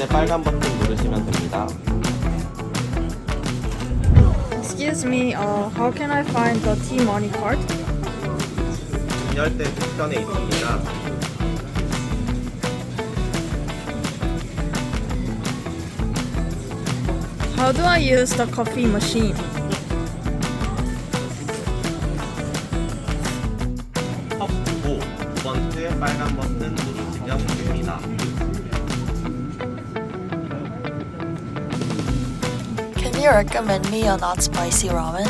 번째 빨간 버튼 누르시면 됩니다. Excuse me, how can I find the T-money card? 열대 뒤편에 있습니다. How do I use the coffee machine? 컵 두고 두 번째 빨간 버튼 누르시면 됩니다. Can you recommend me a not spicy ramen?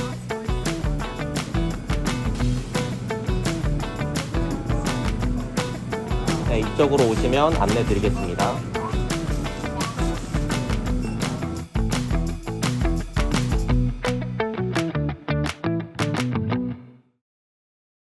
네, 이쪽으로 오시면 안내 드리겠습니다.